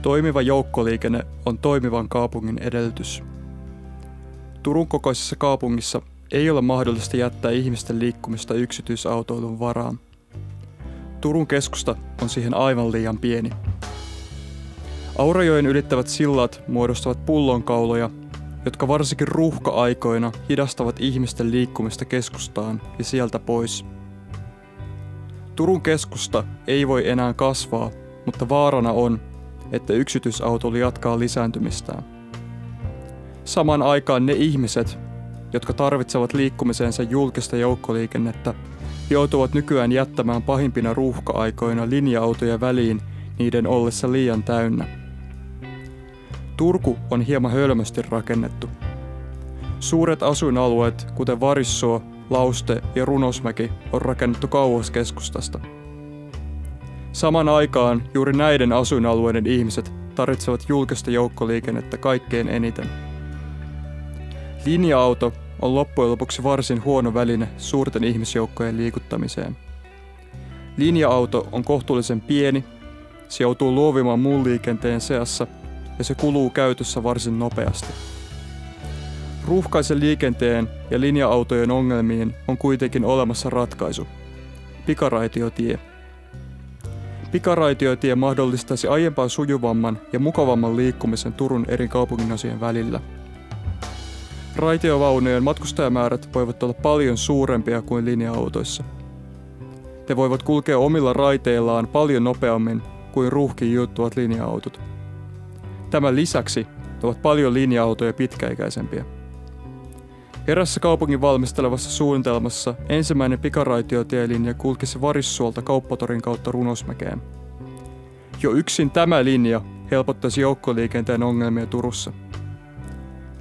Toimiva joukkoliikenne on toimivan kaupungin edellytys. Turun kokoisessa kaupungissa ei ole mahdollista jättää ihmisten liikkumista yksityisautoilun varaan. Turun keskusta on siihen aivan liian pieni. Aurajoen ylittävät sillat muodostavat pullonkauloja, jotka varsinkin ruuhka-aikoina hidastavat ihmisten liikkumista keskustaan ja sieltä pois. Turun keskusta ei voi enää kasvaa, mutta vaarana on, että yksityisautoilu jatkaa lisääntymistään. Samaan aikaan ne ihmiset, jotka tarvitsevat liikkumiseensa julkista joukkoliikennettä, joutuvat nykyään jättämään pahimpina ruuhka-aikoina linja-autoja väliin niiden ollessa liian täynnä. Turku on hieman hölmösti rakennettu. Suuret asuinalueet, kuten Varissuo, Lauste ja Runosmäki, on rakennettu kauas keskustasta. Samaan aikaan juuri näiden asuinalueiden ihmiset tarvitsevat julkista joukkoliikennettä kaikkein eniten. Linja-auto on loppujen lopuksi varsin huono väline suurten ihmisjoukkojen liikuttamiseen. Linja-auto on kohtuullisen pieni, se joutuu luovimaan muun liikenteen seassa ja se kuluu käytössä varsin nopeasti. Ruuhkaisen liikenteen ja linja-autojen ongelmiin on kuitenkin olemassa ratkaisu: pikaraitiotie. Pikaraitiotie mahdollistaisi aiempaa sujuvamman ja mukavamman liikkumisen Turun eri kaupunginosien välillä. Raitiovaunujen matkustajamäärät voivat olla paljon suurempia kuin linja-autoissa. Ne voivat kulkea omilla raiteillaan paljon nopeammin kuin ruuhkiin juuttuvat linja-autot. Tämän lisäksi ne ovat paljon linja-autoja pitkäikäisempiä. Erässä kaupungin valmistelevassa suunnitelmassa ensimmäinen pikaraitiotielinja kulkisi Varissuolta Kauppatorin kautta Runosmäkeen. Jo yksin tämä linja helpottaisi joukkoliikenteen ongelmia Turussa.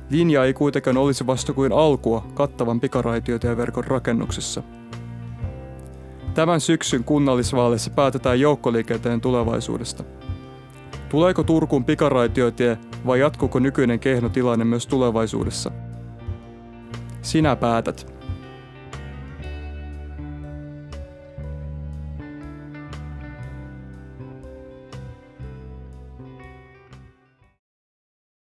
Linja ei kuitenkaan olisi vasta kuin alkua kattavan pikaraitiotieverkon rakennuksessa. Tämän syksyn kunnallisvaaleissa päätetään joukkoliikenteen tulevaisuudesta. Tuleeko Turkuun pikaraitiotie vai jatkuuko nykyinen kehno tilanne myös tulevaisuudessa? Sinä päätät.